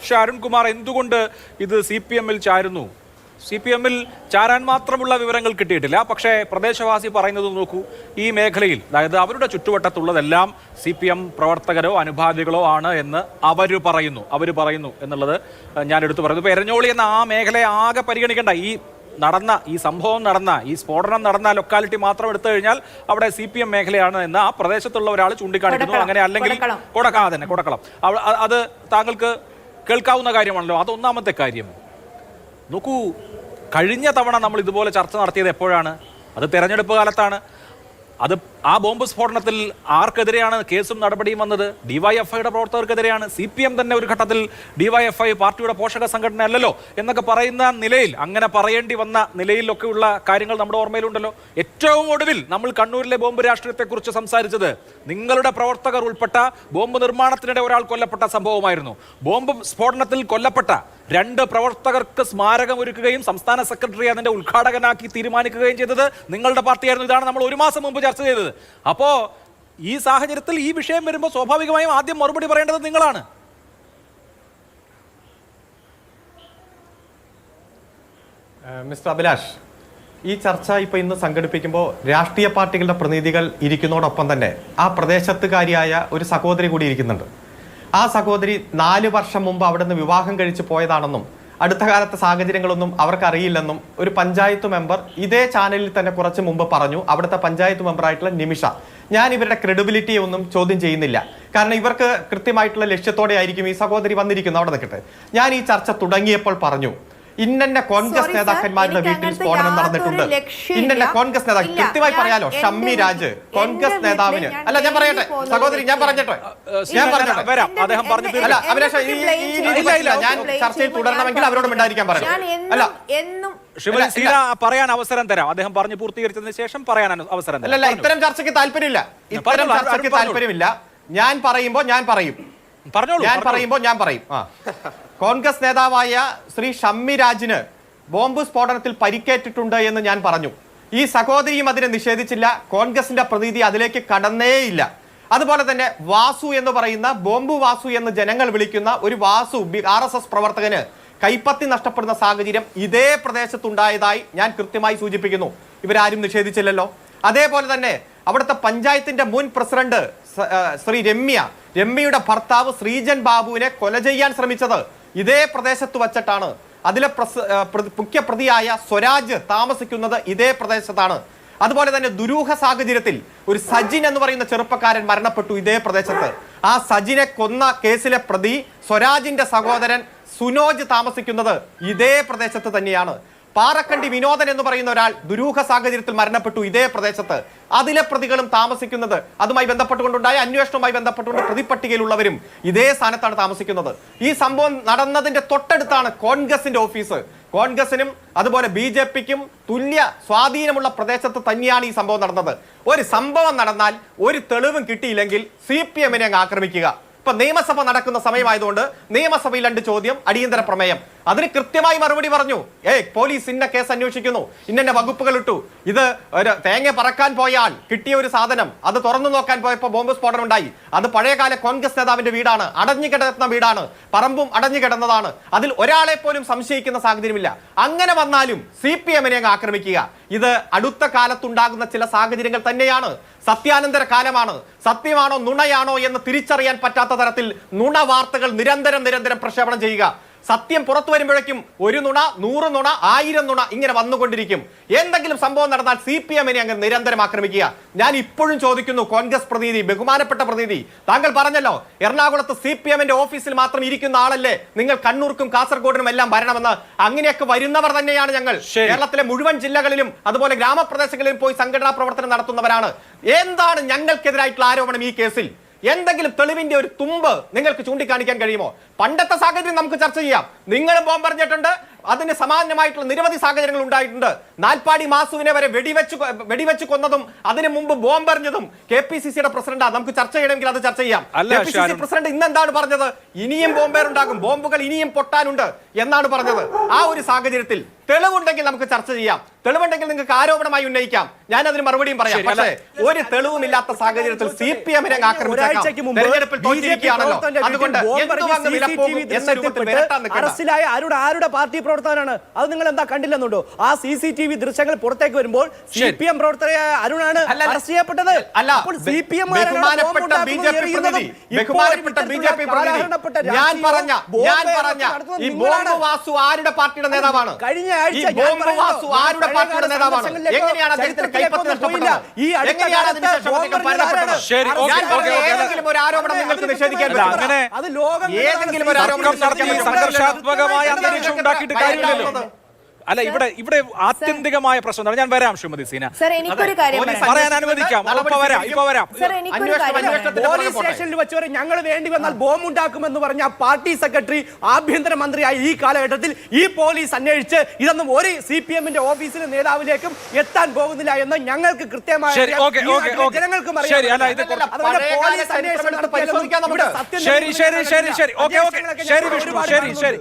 പക്ഷെ അരുൺകുമാർ എന്തുകൊണ്ട് ഇത് CPM-ൽ ചാരുന്നു? CPM-ൽ ചാരാൻ മാത്രമുള്ള വിവരങ്ങൾ കിട്ടിയിട്ടില്ല. പക്ഷേ പ്രദേശവാസി പറയുന്നത് നോക്കൂ, ഈ മേഖലയിൽ, അതായത് അവരുടെ ചുറ്റുവട്ടത്തുള്ളതെല്ലാം CPM പ്രവർത്തകരോ അനുഭാവികളോ ആണ് എന്ന് അവർ പറയുന്നു എന്നുള്ളത് ഞാൻ എടുത്തു പറയുന്നു. ഇപ്പോൾ എരഞ്ഞോളി എന്ന ആ മേഖലയെ ആകെ പരിഗണിക്കേണ്ട, ഈ സംഭവം നടന്ന, ഈ സ്ഫോടനം നടന്ന ലൊക്കാലിറ്റി മാത്രം എടുത്തു കഴിഞ്ഞാൽ അവിടെ CPM മേഖലയാണ് എന്ന് ആ പ്രദേശത്തുള്ള ഒരാൾ ചൂണ്ടിക്കാണിക്കുന്നു. അങ്ങനെ അല്ലെങ്കിൽ കൊടക്കളം, അത് താങ്കൾക്ക് കേൾക്കാവുന്ന കാര്യമാണല്ലോ. അതൊന്നാമത്തെ കാര്യം. നോക്കൂ, കഴിഞ്ഞ തവണ നമ്മൾ ഇതുപോലെ ചർച്ച നടത്തിയത് എപ്പോഴാണ്? അത് തെരഞ്ഞെടുപ്പ് കാലത്താണ്. അത് ആ ബോംബ് സ്ഫോടനത്തിൽ ആർക്കെതിരെയാണ് കേസും നടപടിയും വന്നത്? DYFIയുടെ പ്രവർത്തകർക്കെതിരെയാണ്. CPM തന്നെ ഒരു ഘട്ടത്തിൽ DYFI പാർട്ടിയുടെ പോഷക സംഘടന അല്ലല്ലോ എന്നൊക്കെ പറയുന്ന നിലയിൽ, അങ്ങനെ പറയേണ്ടി വന്ന നിലയിലൊക്കെയുള്ള കാര്യങ്ങൾ നമ്മുടെ ഓർമ്മയിലുണ്ടല്ലോ. ഏറ്റവും ഒടുവിൽ നമ്മൾ കണ്ണൂരിലെ ബോംബ് രാഷ്ട്രീയത്തെക്കുറിച്ച് സംസാരിച്ചത് നിങ്ങളുടെ പ്രവർത്തകർ ഉൾപ്പെട്ട ബോംബ് നിർമ്മാണത്തിനിടെ ഒരാൾ കൊല്ലപ്പെട്ട സംഭവമായിരുന്നു. ബോംബ് സ്ഫോടനത്തിൽ കൊല്ലപ്പെട്ട 2 പ്രവർത്തകർക്ക് സ്മാരകം ഒരുക്കുകയും സംസ്ഥാന സെക്രട്ടറി അതിന്റെ ഉദ്ഘാടകനാക്കി തീരുമാനിക്കുകയും ചെയ്തത് നിങ്ങളുടെ പാർട്ടിയായിരുന്നു. ഇതാണ് നമ്മൾ 1 മാസം മുമ്പ് ചർച്ച ചെയ്തത്. അപ്പോ ഈ സാഹചര്യത്തിൽ ഈ വിഷയം വരുമ്പോൾ സ്വാഭാവികമായും ആദ്യം മറുപടി പറയേണ്ടത് നിങ്ങളാണ്. മിസ്റ്റർ അഭിലാഷ്, ഈ ചർച്ച ഇന്ന് സംഘടിപ്പിക്കുമ്പോൾ രാഷ്ട്രീയ പാർട്ടികളുടെ പ്രതിനിധികൾ ഇരിക്കുന്നതോടൊപ്പം തന്നെ ആ പ്രദേശത്തുകാരിയായ ഒരു സഹോദരി കൂടി ഇരിക്കുന്നുണ്ട്. ആ സഹോദരി 4 വർഷം മുമ്പ് അവിടെ നിന്ന് വിവാഹം കഴിച്ച് പോയതാണെന്നും അടുത്ത കാലത്തെ സാഹചര്യങ്ങളൊന്നും അവർക്കറിയില്ലെന്നും ഒരു പഞ്ചായത്ത് മെമ്പർ ഇതേ ചാനലിൽ തന്നെ കുറച്ച് മുമ്പ് പറഞ്ഞു. അവിടുത്തെ പഞ്ചായത്ത് മെമ്പറായിട്ടുള്ള നിമിഷ. ഞാൻ ഇവരുടെ ക്രെഡിബിലിറ്റിയെ ഒന്നും ചോദ്യം ചെയ്യുന്നില്ല. കാരണം ഇവർക്ക് കൃത്യമായിട്ടുള്ള ലക്ഷ്യത്തോടെ ആയിരിക്കും ഈ സഹോദരി വന്നിരിക്കുന്നത്. അവിടെ നിൽക്കട്ടെ. ഞാൻ ഈ ചർച്ച തുടങ്ങിയപ്പോൾ പറഞ്ഞു, ഇന്ന കോൺഗ്രസ് നേതാക്കന്മാരുടെ വീട്ടിൽ സ്ഫോടനം നടന്നിട്ടുണ്ട്. ഇന്ന കോൺഗ്രസ് നേതാക്കൾ കൃത്യമായി പറയാലോ. ഷമ്മി രാജ് കോൺഗ്രസ് നേതാവിന് അല്ല, ഞാൻ പറയട്ടെ സഹോദരി, ഞാൻ പറഞ്ഞോട്ടെ അല്ല അഭിലാഷ, ഞാൻ ചർച്ചയിൽ തുടരണമെങ്കിൽ അവരോട് മിണ്ടായിരിക്കാൻ പറയാം. അല്ല പറയാൻ അവസരം തരാം. അദ്ദേഹം പറഞ്ഞു പൂർത്തീകരിച്ചതിന് ശേഷം പറയാൻ അവസരം തരാം. അല്ല, ഇത്തരം ചർച്ചയ്ക്ക് താല്പര്യമില്ല. ഞാൻ പറയുമ്പോൾ ഞാൻ പറയും. കോൺഗ്രസ് നേതാവായ ശ്രീ ഷമ്മി രാജിന് ബോംബ് സ്ഫോടനത്തിൽ പരിക്കേറ്റിട്ടുണ്ട് എന്ന് ഞാൻ പറഞ്ഞു. ഈ സഹോദരിയും അതിനെ നിഷേധിച്ചില്ല. കോൺഗ്രസിന്റെ പ്രതിനിധി അതിലേക്ക് കടന്നേയില്ല. അതുപോലെ തന്നെ വാസു എന്ന് പറയുന്ന, ബോംബ് വാസു എന്ന് ജനങ്ങൾ വിളിക്കുന്ന ഒരു വാസു RSS പ്രവർത്തകന് കൈപ്പത്തി നഷ്ടപ്പെടുന്ന സാഹചര്യം ഇതേ പ്രദേശത്തുണ്ടായതായി ഞാൻ കൃത്യമായി സൂചിപ്പിക്കുന്നു. ഇവരാരും നിഷേധിച്ചില്ലല്ലോ. അതേപോലെ തന്നെ അവിടുത്തെ പഞ്ചായത്തിന്റെ മുൻ പ്രസിഡന്റ് ശ്രീ രമ്യയുടെ ഭർത്താവ് ശ്രീജൻ ബാബുവിനെ കൊല ചെയ്യാൻ ശ്രമിച്ചത് ഇതേ പ്രദേശത്ത് വച്ചിട്ടാണ്. അതിലെ മുഖ്യ പ്രതിയായ സ്വരാജ് താമസിക്കുന്നത് ഇതേ പ്രദേശത്താണ്. അതുപോലെ തന്നെ ദുരൂഹ സാഹചര്യത്തിൽ ഒരു സജിൻ എന്ന് പറയുന്ന ചെറുപ്പക്കാരൻ മരണപ്പെട്ടു ഇതേ പ്രദേശത്ത്. ആ സജിനെ കൊന്ന കേസിലെ പ്രതി സ്വരാജിന്റെ സഹോദരൻ സുനോജ് താമസിക്കുന്നത് ഇതേ പ്രദേശത്ത് തന്നെയാണ്. പാറക്കണ്ടി വിനോദൻ എന്ന് പറയുന്ന ഒരാൾ ദുരൂഹ സാഹചര്യത്തിൽ മരണപ്പെട്ടു ഇതേ പ്രദേശത്ത്. അതിലെ പ്രതികളും താമസിക്കുന്നത്, അതുമായി ബന്ധപ്പെട്ടുകൊണ്ടുണ്ടായ അന്വേഷണവുമായി ബന്ധപ്പെട്ടുകൊണ്ട് പ്രതിപട്ടികയിലുള്ളവരും ഇതേ സ്ഥാനത്താണ് താമസിക്കുന്നത്. ഈ സംഭവം നടന്നതിന്റെ തൊട്ടടുത്താണ് കോൺഗ്രസിന്റെ ഓഫീസ്. കോൺഗ്രസിനും അതുപോലെ BJPക്കും തുല്യ സ്വാധീനമുള്ള പ്രദേശത്ത് തന്നെയാണ് ഈ സംഭവം നടന്നത്. ഒരു സംഭവം നടന്നാൽ ഒരു തെളിവും കിട്ടിയില്ലെങ്കിൽ CPM-നെ അങ്ങ് ആക്രമിക്കുക. ഇപ്പൊ നിയമസഭ നടക്കുന്ന സമയമായതുകൊണ്ട് നിയമസഭയിൽ 2 ചോദ്യം, അടിയന്തര പ്രമേയം. അതിന് കൃത്യമായി മറുപടി പറഞ്ഞു. പോലീസ് ഇന്ന കേസ് അന്വേഷിക്കുന്നു, ഇന്ന വകുപ്പുകൾ ഇട്ടു. ഇത് ഒരു തേങ്ങ പറക്കാൻ പോയാൽ കിട്ടിയ ഒരു സാധനം അത് തുറന്നു നോക്കാൻ പോയപ്പോൾ ബോംബ് സ്ഫോടനം ഉണ്ടായി. അത് പഴയകാല കോൺഗ്രസ് നേതാവിന്റെ വീടാണ്, അടഞ്ഞു കിടന്ന വീടാണ്, പറമ്പും അടഞ്ഞു കിടന്നതാണ്. അതിൽ ഒരാളെ പോലും സംശയിക്കുന്ന സാഹചര്യമില്ല. അങ്ങനെ വന്നാലും CPM-നെ അങ്ങ് ആക്രമിക്കുക. ഇത് അടുത്ത കാലത്തുണ്ടാകുന്ന ചില സാഹചര്യങ്ങൾ തന്നെയാണ്. സത്യാനന്തര കാലമാണ്. സത്യമാണോ നുണയാണോ എന്ന് തിരിച്ചറിയാൻ പറ്റാത്ത തരത്തിൽ നുണ വാർത്തകൾ നിരന്തരം പ്രക്ഷേപണം ചെയ്യുക. സത്യം പുറത്തു വരുമ്പോഴേക്കും 1 നുണ, 100 നുണ, 1000 നുണ ഇങ്ങനെ വന്നുകൊണ്ടിരിക്കും. എന്തെങ്കിലും സംഭവം നടന്നാൽ CPM-നെ അങ്ങ് നിരന്തരം ആക്രമിക്കുക. ഞാൻ ഇപ്പോഴും ചോദിക്കുന്നു, കോൺഗ്രസ് പ്രതിനിധി, ബഹുമാനപ്പെട്ട പ്രതിനിധി, താങ്കൾ പറഞ്ഞല്ലോ എറണാകുളത്ത് CPM-ന്റെ ഓഫീസിൽ മാത്രം ഇരിക്കുന്ന ആളല്ലേ നിങ്ങൾ കണ്ണൂർക്കും കാസർഗോഡിനും എല്ലാം വരണമെന്ന്. അങ്ങനെയൊക്കെ വരുന്നവർ തന്നെയാണ് ഞങ്ങൾ. കേരളത്തിലെ മുഴുവൻ ജില്ലകളിലും അതുപോലെ ഗ്രാമപ്രദേശങ്ങളിലും പോയി സംഘടനാ പ്രവർത്തനം നടത്തുന്നവരാണ്. എന്താണ് ഞങ്ങൾക്കെതിരായിട്ടുള്ള ആരോപണം ഈ കേസിൽ? എന്തെങ്കിലും തെളിവിന്റെ ഒരു തുമ്പ് നിങ്ങൾക്ക് ചൂണ്ടിക്കാണിക്കാൻ കഴിയുമോ? പണ്ടത്തെ സാഹചര്യം നമുക്ക് ചർച്ച ചെയ്യാം. നിങ്ങൾ ബോംബെറിഞ്ഞിട്ടുണ്ട്, അതിന് സമാനമായിട്ടുള്ള നിരവധി സാഹചര്യങ്ങൾ ഉണ്ടായിട്ടുണ്ട്. നാൽപ്പാടി മാസുവിനെ വരെ വെടിവെച്ച് കൊന്നതും അതിനു മുമ്പ് ബോംബെറിഞ്ഞതും KPCCയുടെ പ്രസിഡന്റാണ്. നമുക്ക് ചർച്ച ചെയ്യണമെങ്കിൽ അത് ചർച്ച ചെയ്യാം. KPCC പ്രസിഡന്റ് ഇന്ന് എന്താണ് പറഞ്ഞത്? ഇനിയും ബോംബുകൾ ഇനിയും പൊട്ടാനുണ്ട് എന്നാണ് പറഞ്ഞത്. ആ ഒരു സാഹചര്യത്തിൽ തെളിവുണ്ടെങ്കിൽ നമുക്ക് ചർച്ച ചെയ്യാം. തെളിവുണ്ടെങ്കിൽ നിങ്ങൾക്ക് ആരോപണമായി ഉന്നയിക്കാം, ഞാൻ അതിന് മറുപടിയും പറയാം. ശരി, പക്ഷേ ഒരു തെളിവുമില്ലാത്ത സാഹചര്യത്തിൽ CPM തെരഞ്ഞെടുപ്പിൽ തോറ്റിരിക്കുകയാണല്ലോ, അതുകൊണ്ട് അറസ്റ്റിലായ ആരുടെ പാർട്ടി പ്രവർത്തകനാണ് അത് നിങ്ങൾ എന്താ കണ്ടില്ലെന്നുണ്ടോ? ആ CCTV ദൃശ്യങ്ങൾ പുറത്തേക്ക് വരുമ്പോൾ CPM പ്രവർത്തകയായ അരുണാണ് അറസ്റ്റ് ചെയ്യപ്പെട്ടത്. അപ്പോൾ CPM ഞാൻ പറഞ്ഞ ഈ ബോംബ് വാസു ആരുടെ പാർട്ടിയുടെ നേതാവാണ്? കഴിഞ്ഞ ആഴ്ച ആരുടെ പാർട്ടിയുടെ നേതാവാണ്? എങ്ങനെയാണ് അദ്ദേഹത്തിന് കൈപ്പത്തി നഷ്ടപ്പെട്ടത്? എങ്ങനെയാണ് അതിനുശേഷം അദ്ദേഹം മരണപ്പെട്ടത്? ശരി, ഏതെങ്കിലും ഒരു ആരോപണം നിങ്ങൾക്ക് നിഷേധിക്കാൻ പറ്റുമോ? അങ്ങനെ അത് ലോകം ഏതെങ്കിലും ഒരു ആരോപണം നടത്തി സംഘർഷാത്മകമായ അന്തരീക്ഷം ഉണ്ടാക്കിയിട്ട് കാര്യമില്ലല്ലോ. അല്ല, ഇവിടെ ആത്യന്തികമായ പ്രശ്നം എന്താണ്? ഞാൻ വരാം ശ്രീമതി സീന, എനിക്കൊരു കാര്യം പറയാൻ അനുവദിക്കാം. ഇപ്പൊ വരാം. പോലീസ് സ്റ്റേഷനിൽ വെച്ചവരെ ഞങ്ങൾ വേണ്ടി വന്നാൽ ബോംബ് ഉണ്ടാക്കുമെന്ന് പറഞ്ഞ പാർട്ടി സെക്രട്ടറി ആഭ്യന്തരമന്ത്രിയായ ഈ കാലഘട്ടത്തിൽ ഈ പോലീസ് അന്വേഷിച്ച് ഇതൊന്നും ഒരു CPM ഓഫീസിലെ നേതാവിലേക്കും എത്താൻ പോകുന്നില്ല എന്ന് ഞങ്ങൾക്ക് കൃത്യമായ ജനങ്ങൾക്കും അറിയാം. ശരി, വിഷ്ണു, ശരി.